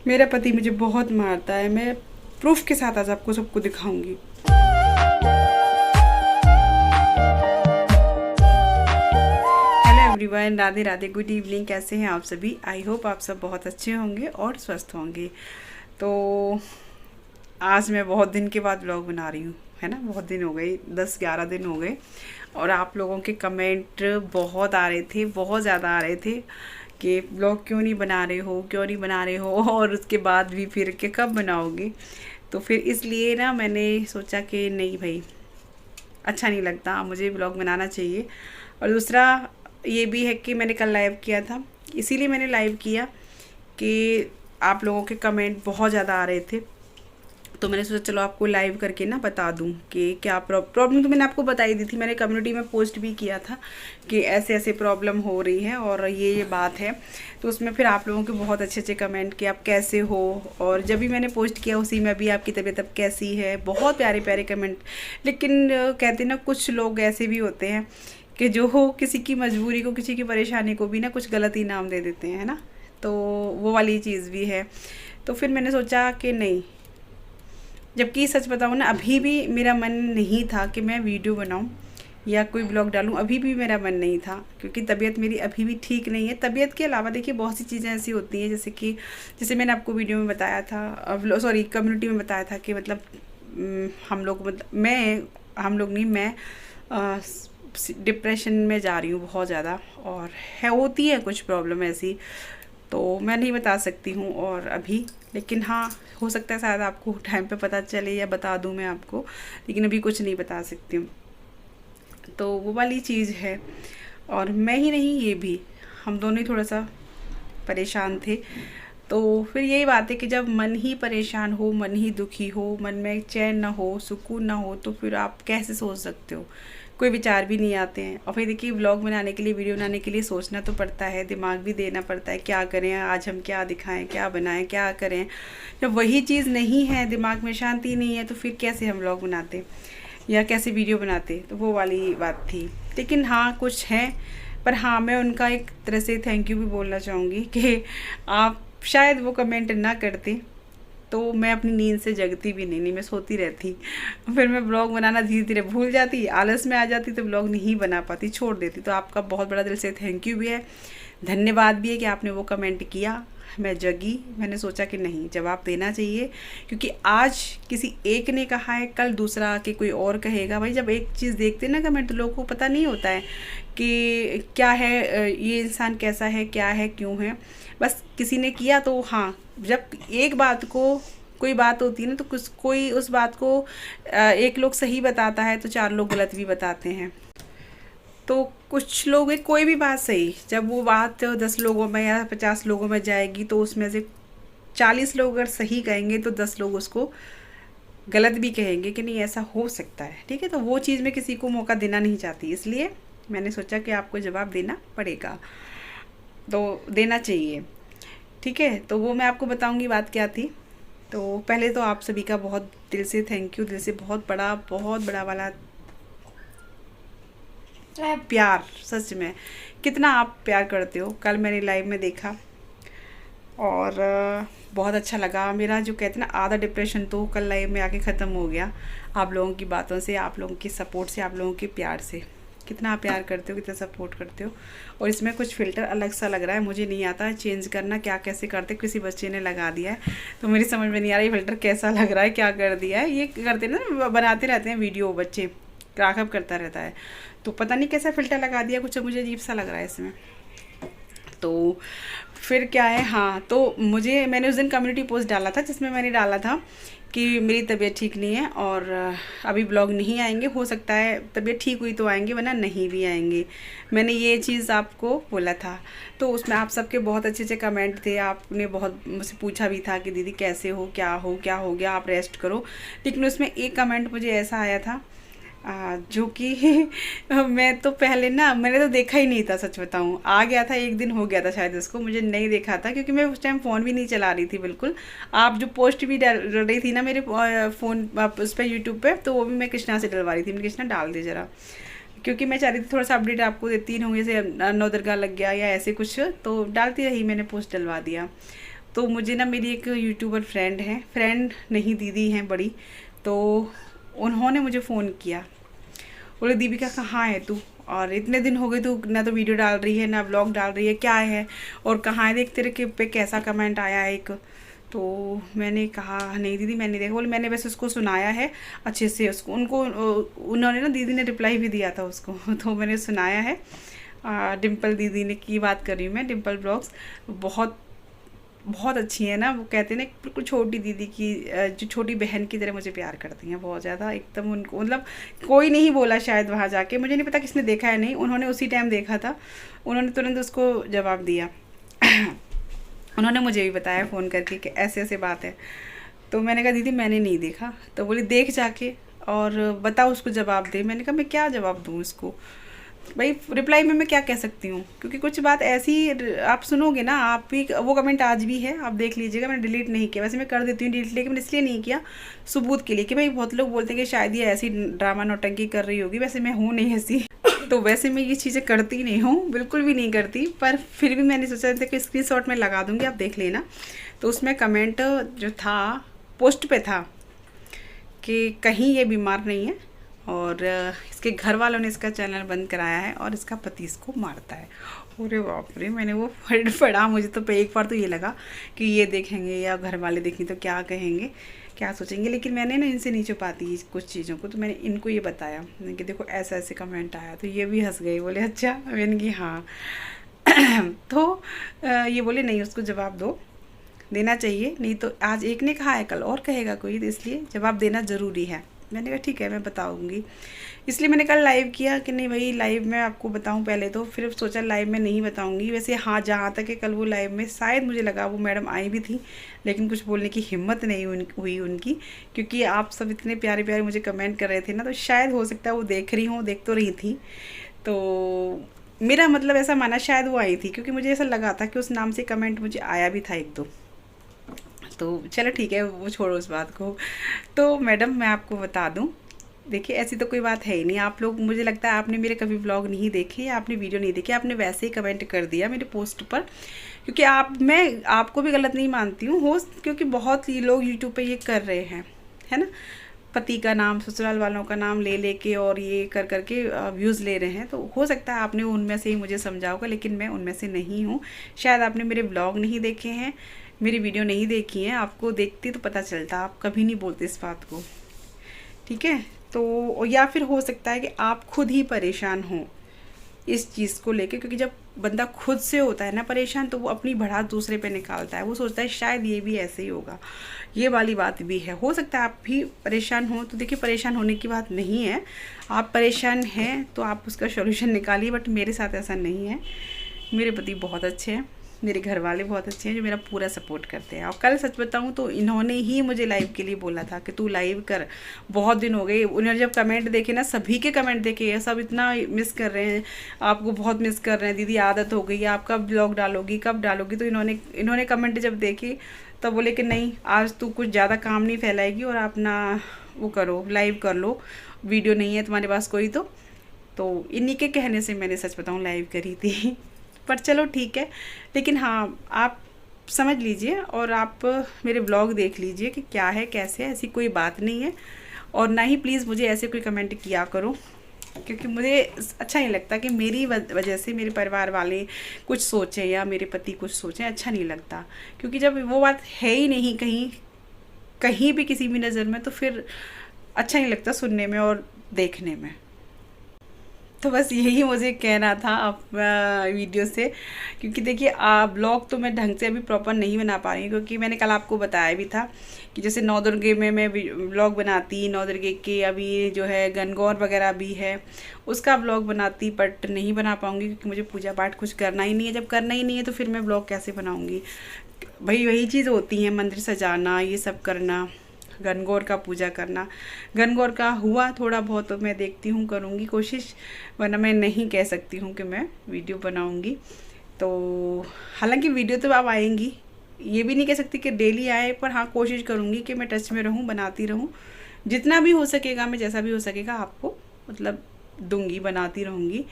मेरा पति मुझे बहुत मारता है, मैं प्रूफ के साथ आज आपको सबको दिखाऊंगी। Hello everyone, Radhe Radhe, good evening. कैसे हैं आप सभी? आई होप आप सब बहुत अच्छे होंगे और स्वस्थ होंगे। तो आज मैं बहुत दिन के बाद व्लॉग बना रही हूँ, है ना। बहुत दिन हो गए, 10-11 दिन हो गए, और आप लोगों के कमेंट बहुत आ रहे थे, बहुत ज़्यादा आ रहे थे कि व्लॉग क्यों नहीं बना रहे हो, क्यों नहीं बना रहे हो, और उसके बाद भी फिर के कब बनाओगे। तो फिर इसलिए ना मैंने सोचा कि नहीं भाई, अच्छा नहीं लगता, मुझे व्लॉग बनाना चाहिए। और दूसरा ये भी है कि मैंने कल लाइव किया था, इसीलिए मैंने लाइव किया कि आप लोगों के कमेंट बहुत ज़्यादा आ रहे थे। तो मैंने सोचा चलो आपको लाइव करके ना बता दूं कि क्या प्रॉब्लम। तो मैंने आपको बताई दी थी, मैंने कम्युनिटी में पोस्ट भी किया था कि ऐसे ऐसे प्रॉब्लम हो रही है और ये बात है। तो उसमें फिर आप लोगों के बहुत अच्छे अच्छे कमेंट कि आप कैसे हो, और जब भी मैंने पोस्ट किया उसी में भी आपकी तबीयत अब कैसी है, बहुत प्यारे प्यारे कमेंट। लेकिन कहते ना, कुछ लोग ऐसे भी होते हैं कि जो हो किसी की मजबूरी को, किसी की परेशानी को भी ना कुछ गलत ही नाम दे देते हैं, है ना। तो वो वाली चीज़ भी है। तो फिर मैंने सोचा कि नहीं, जबकि सच बताऊँ ना, अभी भी मेरा मन नहीं था कि मैं वीडियो बनाऊँ या कोई ब्लॉग डालूँ। अभी भी मेरा मन नहीं था, क्योंकि तबीयत मेरी अभी भी ठीक नहीं है। तबीयत के अलावा देखिए बहुत सी चीज़ें ऐसी होती हैं, जैसे मैंने आपको वीडियो में बताया था, सॉरी कम्युनिटी में बताया था कि मतलब हम लोग, मतलब हम लोग नहीं, मैं डिप्रेशन में जा रही हूँ बहुत ज़्यादा, और होती है कुछ प्रॉब्लम ऐसी, तो मैं नहीं बता सकती हूँ और अभी। लेकिन हाँ, हो सकता है शायद आपको टाइम पे पता चले या बता दूँ मैं आपको, लेकिन अभी कुछ नहीं बता सकती हूँ। तो वो वाली चीज़ है। और मैं ही नहीं, ये भी, हम दोनों ही थोड़ा सा परेशान थे। तो फिर यही बात है कि जब मन ही परेशान हो, मन ही दुखी हो, मन में चैन ना हो, सुकून ना हो, तो फिर आप कैसे सोच सकते हो? कोई विचार भी नहीं आते हैं। और फिर देखिए, व्लॉग बनाने के लिए, वीडियो बनाने के लिए सोचना तो पड़ता है, दिमाग भी देना पड़ता है, क्या करें आज, हम क्या दिखाएं, क्या बनाएं, क्या करें। जब वही चीज़ नहीं है, दिमाग में शांति नहीं है, तो फिर कैसे हम व्लॉग बनाते या कैसे वीडियो बनाते। तो वो वाली बात थी। लेकिन हाँ, कुछ हैं, पर हाँ, मैं उनका एक तरह से थैंक यू भी बोलना चाहूँगी कि आप शायद वो कमेंट ना करते तो मैं अपनी नींद से जगती भी नहीं, मैं सोती रहती। फिर मैं ब्लॉग बनाना धीरे धीरे भूल जाती, आलस में आ जाती, तो ब्लॉग नहीं बना पाती, छोड़ देती। तो आपका बहुत बड़ा दिल से थैंक यू भी है, धन्यवाद भी है कि आपने वो कमेंट किया। मैं जगी, मैंने सोचा कि नहीं, जवाब देना चाहिए, क्योंकि आज किसी एक ने कहा है, कल दूसरा आके कोई और कहेगा। भाई जब एक चीज़ देखते हैं ना कमेंट, तो लोगों को पता नहीं होता है कि क्या है, ये इंसान कैसा है, क्या है, क्यों है। बस किसी ने किया तो हाँ, जब एक बात को, कोई बात होती है ना, तो कोई उस बात को एक लोग सही बताता है तो 4 लोग गलत भी बताते हैं। तो कुछ लोग, कोई भी बात सही, जब वो बात 10 लोगों में या 50 लोगों में जाएगी, तो उसमें से 40 लोग अगर सही कहेंगे तो 10 लोग उसको गलत भी कहेंगे कि नहीं ऐसा हो सकता है। ठीक है, तो वो चीज़ में किसी को मौका देना नहीं चाहती, इसलिए मैंने सोचा कि आपको जवाब देना पड़ेगा, तो देना चाहिए। ठीक है, तो वो मैं आपको बताऊंगी बात क्या थी। तो पहले तो आप सभी का बहुत दिल से थैंक यू, दिल से बहुत बड़ा वाला प्यार। सच में कितना आप प्यार करते हो, कल मैंने लाइव में देखा और बहुत अच्छा लगा। मेरा जो कहते हैं ना, आधा डिप्रेशन तो कल लाइव में आके ख़त्म हो गया, आप लोगों की बातों से, आप लोगों की सपोर्ट से, आप लोगों के प्यार से। कितना प्यार करते हो, कितना सपोर्ट करते हो। और इसमें कुछ फ़िल्टर अलग सा लग रहा है, मुझे नहीं आता है चेंज करना, क्या कैसे करते, किसी बच्चे ने लगा दिया है, तो मेरी समझ में नहीं आ रहा ये फ़िल्टर कैसा लग रहा है, क्या कर दिया है। ये करते ना, बनाते रहते हैं वीडियो बच्चे, राघव करता रहता है, तो पता नहीं कैसा फ़िल्टर लगा दिया, कुछ मुझे अजीब सा लग रहा है इसमें। तो फिर क्या है, हाँ, तो मैंने उस दिन कम्युनिटी पोस्ट डाला था, जिसमें मैंने डाला था कि मेरी तबीयत ठीक नहीं है और अभी ब्लॉग नहीं आएंगे। हो सकता है तबीयत ठीक हुई तो आएंगे, वरना नहीं भी आएंगे। मैंने ये चीज़ आपको बोला था। तो उसमें आप सबके बहुत अच्छे अच्छे कमेंट थे, आपने बहुत मुझसे पूछा भी था कि दीदी कैसे हो, क्या हो गया, आप रेस्ट करो। लेकिन उसमें एक कमेंट मुझे ऐसा आया था जो कि मैं तो पहले ना, मैंने तो देखा ही नहीं था, सच बताऊँ। आ गया था, एक दिन हो गया था शायद उसको, मुझे नहीं देखा था, क्योंकि मैं उस टाइम फ़ोन भी नहीं चला रही थी बिल्कुल। आप जो पोस्ट भी डाल रही थी ना मेरे फ़ोन उस पर यूट्यूब पे, तो वो भी मैं कृष्णा से डलवा रही थी। मैं कृष्णा डाल दे ज़रा, क्योंकि मैं चाह रही थी थोड़ा सा अपडेट आपको देती रहूँ, जैसे नौ दरगाह लग गया या ऐसे कुछ, तो डालती रही, मैंने पोस्ट डलवा दिया। तो मुझे ना मेरी एक यूट्यूबर फ्रेंड है, फ्रेंड नहीं दीदी हैं बड़ी, तो उन्होंने मुझे फ़ोन किया, बोले दीपिका कहाँ है तू, और इतने दिन हो गए तू ना तो वीडियो डाल रही है ना व्लॉग डाल रही है, क्या है और कहाँ है, देख तेरे के पे कैसा कमेंट आया है एक। तो मैंने कहा नहीं दीदी मैंने देखा, बोले मैंने वैसे उसको सुनाया है अच्छे से, उसको उन्होंने ना दीदी ने रिप्लाई भी दिया था उसको तो मैंने सुनाया है। डिम्पल दीदी ने की बात कर रही हूँ मैं, डिम्पल ब्लॉग्स बहुत बहुत अच्छी है ना, वो कहते हैं ना बिल्कुल छोटी दीदी की, जो छोटी बहन की तरह मुझे प्यार करती हैं बहुत ज़्यादा एकदम। उनको मतलब कोई नहीं बोला शायद वहाँ जाके, मुझे नहीं पता किसने देखा है नहीं, उन्होंने उसी टाइम देखा था, उन्होंने तुरंत उसको जवाब दिया उन्होंने मुझे भी बताया फ़ोन करके कि ऐसे ऐसे बात है। तो मैंने कहा दीदी मैंने नहीं देखा, तो बोली देख जाके और बता उसको जवाब दे। मैंने कहा मैं क्या जवाब दूँ उसको, भाई रिप्लाई में मैं क्या कह सकती हूँ, क्योंकि कुछ बात ऐसी आप सुनोगे ना, आप भी वो कमेंट आज भी है आप देख लीजिएगा, मैंने डिलीट नहीं किया, वैसे मैं कर देती हूँ डिलीट, लेकिन मैंने इसलिए नहीं किया सबूत के लिए कि भाई बहुत लोग बोलते हैं कि शायद ये ऐसी ड्रामा नौटंकी कर रही होगी, वैसे मैं हूँ नहीं ऐसी तो वैसे मैं ये चीज़ें करती नहीं हूँ, बिल्कुल भी नहीं करती, पर फिर भी मैंने सोचा था कि स्क्रीनशॉट में लगा दूँगी, आप देख लेना। तो उसमें कमेंट जो था पोस्ट पे था कि कहीं ये बीमार नहीं है और इसके घर वालों ने इसका चैनल बंद कराया है और इसका पति इसको मारता है। अरे बाप रे, मैंने वो पढ़ा, मुझे तो एक बार तो ये लगा कि ये देखेंगे या घर वाले देखेंगे तो क्या कहेंगे क्या सोचेंगे, लेकिन मैंने ना इनसे नहीं छुपाती कुछ चीज़ों को, तो मैंने इनको ये बताया कि देखो ऐसा ऐसे कमेंट आया, तो ये भी हंस गए, बोले अच्छा, मैंने कि हाँ तो ये बोले नहीं उसको जवाब दो, देना चाहिए, नहीं तो आज एक ने कहा है कल और कहेगा कोई, तो इसलिए जवाब देना ज़रूरी है। मैंने कहा ठीक है मैं बताऊंगी, इसलिए मैंने कल लाइव किया कि नहीं भाई लाइव में आपको बताऊं पहले, तो फिर सोचा लाइव में नहीं बताऊंगी। वैसे हाँ जहाँ तक है कल वो लाइव में शायद मुझे लगा वो मैडम आई भी थी, लेकिन कुछ बोलने की हिम्मत नहीं हुई उनकी, क्योंकि आप सब इतने प्यारे प्यारे मुझे कमेंट कर रहे थे ना, तो शायद हो सकता है वो देख रही हूँ, देख तो रही थी, तो मेरा मतलब ऐसा माना शायद वो आई थी, क्योंकि मुझे ऐसा लगा था कि उस नाम से कमेंट मुझे आया भी था एक दो। तो चलो ठीक है वो छोड़ो उस बात को। तो मैडम मैं आपको बता दूं, देखिए ऐसी तो कोई बात है ही नहीं, आप लोग मुझे लगता है आपने मेरे कभी व्लॉग नहीं देखे या आपने वीडियो नहीं देखी, आपने वैसे ही कमेंट कर दिया मेरे पोस्ट पर, क्योंकि मैं आपको भी गलत नहीं मानती हूँ हो, क्योंकि बहुत ही लोग यूट्यूब पे ये कर रहे हैं, है ना, पति का नाम ससुराल वालों का नाम ले लेके और ये कर करके व्यूज़ ले रहे हैं, तो हो सकता है आपने उनमें से ही मुझे समझा होगा, लेकिन मैं उनमें से नहीं हूँ। शायद आपने मेरे ब्लॉग नहीं देखे हैं, मेरी वीडियो नहीं देखी है, आपको देखती तो पता चलता, आप कभी नहीं बोलते इस बात को, ठीक है। तो या फिर हो सकता है कि आप खुद ही परेशान हो इस चीज़ को लेके, क्योंकि जब बंदा खुद से होता है ना परेशान, तो वो अपनी भड़ास दूसरे पे निकालता है, वो सोचता है शायद ये भी ऐसे ही होगा, ये वाली बात भी है। हो सकता है आप भी परेशान हो, तो देखिए परेशान होने की बात नहीं है, आप परेशान हैं तो आप उसका सॉल्यूशन निकालिए, बट मेरे साथ ऐसा नहीं है, मेरे पति बहुत अच्छे हैं, मेरे घर वाले बहुत अच्छे हैं जो मेरा पूरा सपोर्ट करते हैं। और कल सच बताऊं तो इन्होंने ही मुझे लाइव के लिए बोला था कि तू लाइव कर, बहुत दिन हो गए। उन्होंने जब कमेंट देखे ना, सभी के कमेंट देखे, सब इतना मिस कर रहे हैं आपको, बहुत मिस कर रहे हैं दीदी, आदत हो गई है, आप कब ब्लॉग डालोगी कब डालोगी। तो इन्होंने कमेंट जब देखे तब बोले कि नहीं आज तू कुछ ज़्यादा काम नहीं फैलाएगी और अपना वो करो, लाइव कर लो, वीडियो नहीं है तुम्हारे पास कोई। तो इन्हीं के कहने से मैंने सच बताऊँ लाइव करी थी पर चलो ठीक है। लेकिन हाँ आप समझ लीजिए और आप मेरे ब्लॉग देख लीजिए कि क्या है कैसे है, ऐसी कोई बात नहीं है। और ना ही प्लीज़ मुझे ऐसे कोई कमेंट किया करो, क्योंकि मुझे अच्छा नहीं लगता कि मेरी वजह से मेरे परिवार वाले कुछ सोचें या मेरे पति कुछ सोचें, अच्छा नहीं लगता। क्योंकि जब वो बात है ही नहीं कहीं भी किसी भी नज़र में, तो फिर अच्छा नहीं लगता सुनने में और देखने में। तो बस यही मुझे कहना था आप वीडियो से, क्योंकि देखिए ब्लॉग तो मैं ढंग से अभी प्रॉपर नहीं बना पा रही हूँ, क्योंकि मैंने कल आपको बताया भी था कि जैसे नवदुर्गे में मैं ब्लॉग बनाती, नवदुर्गे के अभी जो है गणगौर वगैरह भी है उसका ब्लॉग बनाती, बट नहीं बना पाऊँगी क्योंकि मुझे पूजा पाठ कुछ करना ही नहीं है। जब करना ही नहीं है तो फिर मैं ब्लॉग कैसे बनाऊँगी, भाई वही चीज़ होती है, मंदिर सजाना ये सब करना, गणगौर का पूजा करना। गणगौर का हुआ थोड़ा बहुत तो मैं देखती हूँ, करूँगी कोशिश, वरना मैं नहीं कह सकती हूँ कि मैं वीडियो बनाऊँगी। तो हालांकि वीडियो तो अब आएंगी, ये भी नहीं कह सकती कि डेली आए, पर हाँ कोशिश करूँगी कि मैं टच में रहूँ, बनाती रहूँ, जितना भी हो सकेगा मैं, जैसा भी हो सकेगा आपको मतलब दूंगी, बनाती रहूँगी।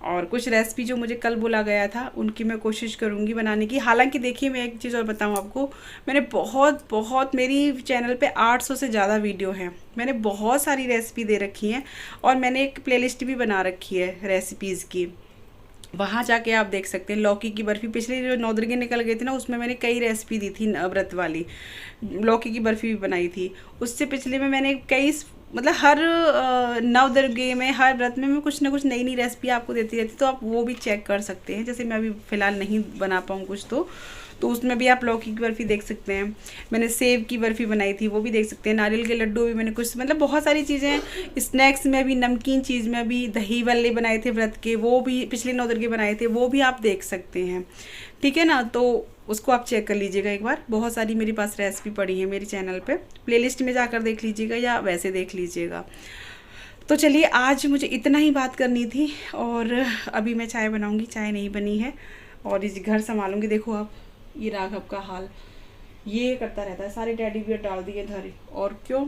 और कुछ रेसिपी जो मुझे कल बोला गया था उनकी मैं कोशिश करूँगी बनाने की। हालांकि देखिए मैं एक चीज़ और बताऊँ आपको, मैंने बहुत मेरी चैनल पे 800 से ज़्यादा वीडियो हैं। मैंने बहुत सारी रेसिपी दे रखी हैं और मैंने एक प्लेलिस्ट भी बना रखी है रेसिपीज़ की, वहाँ जाके आप देख सकते हैं। लौकी की बर्फ़ी पिछले जो 9 दुर्गे निकल गए थे ना, उसमें मैंने कई रेसिपी दी थी व्रत वाली। लौकी की बर्फ़ी भी बनाई थी। उससे पिछले में मैंने कई, मतलब हर नव दुर्गे में, हर व्रत में मैं कुछ ना कुछ नई रेसिपी आपको देती रहती, तो आप वो भी चेक कर सकते हैं। जैसे मैं अभी फ़िलहाल नहीं बना पाऊँ कुछ तो उसमें भी आप लौकी की बर्फ़ी देख सकते हैं। मैंने सेब की बर्फ़ी बनाई थी, वो भी देख सकते हैं। नारियल के लड्डू भी मैंने कुछ, मतलब बहुत सारी चीज़ें। स्नैक्स में भी, नमकीन चीज़ में भी, दही बल्ले बनाए थे व्रत के, वो भी पिछले 9 दुर्गे बनाए थे, वो भी आप देख सकते हैं। ठीक है ना, तो उसको आप चेक कर लीजिएगा एक बार। बहुत सारी मेरे पास रेसिपी पड़ी है मेरे चैनल पे, प्लेलिस्ट में जाकर देख लीजिएगा या वैसे देख लीजिएगा। तो चलिए, आज मुझे इतना ही बात करनी थी और अभी मैं चाय बनाऊंगी, चाय नहीं बनी है और इस घर संभालूंगी। देखो आप, ये राघव का हाल ये करता रहता है, सारे टेडी बियर डाल दिए इधर। और क्यों?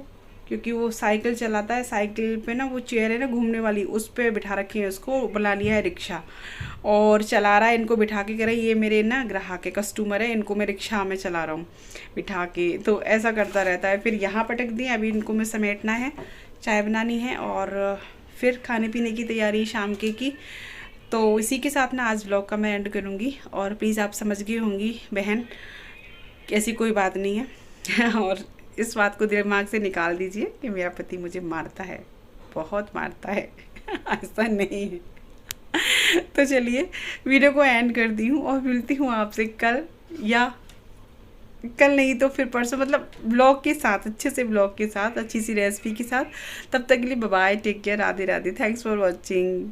क्योंकि वो साइकिल चलाता है, साइकिल पे ना वो चेयर है ना घूमने वाली, उस पर बिठा रखी है, उसको बुला लिया है रिक्शा और चला रहा है। इनको बिठा के कह रहा है ये मेरे ना ग्राहक है, कस्टमर है, इनको मैं रिक्शा में चला रहा हूँ बिठा के। तो ऐसा करता रहता है। फिर यहाँ पटक दिए, अभी इनको मैं समेटना है, चाय बनानी है और फिर खाने पीने की तैयारी शाम की। तो इसी के साथ ना आज व्लॉग का मैं एंड करूँगी। और प्लीज़ आप समझ गई होंगी बहन, ऐसी कोई बात नहीं है और इस बात को दिमाग से निकाल दीजिए कि मेरा पति मुझे मारता है, बहुत मारता है ऐसा नहीं है। तो चलिए, वीडियो को एंड कर दी हूँ और मिलती हूँ आपसे कल, या कल नहीं तो फिर परसों, मतलब ब्लॉग के साथ, अच्छे से ब्लॉग के साथ, अच्छी सी रेसिपी के साथ। तब तक के लिए bye bye, take care, Radhe Radhe, thanks for watching.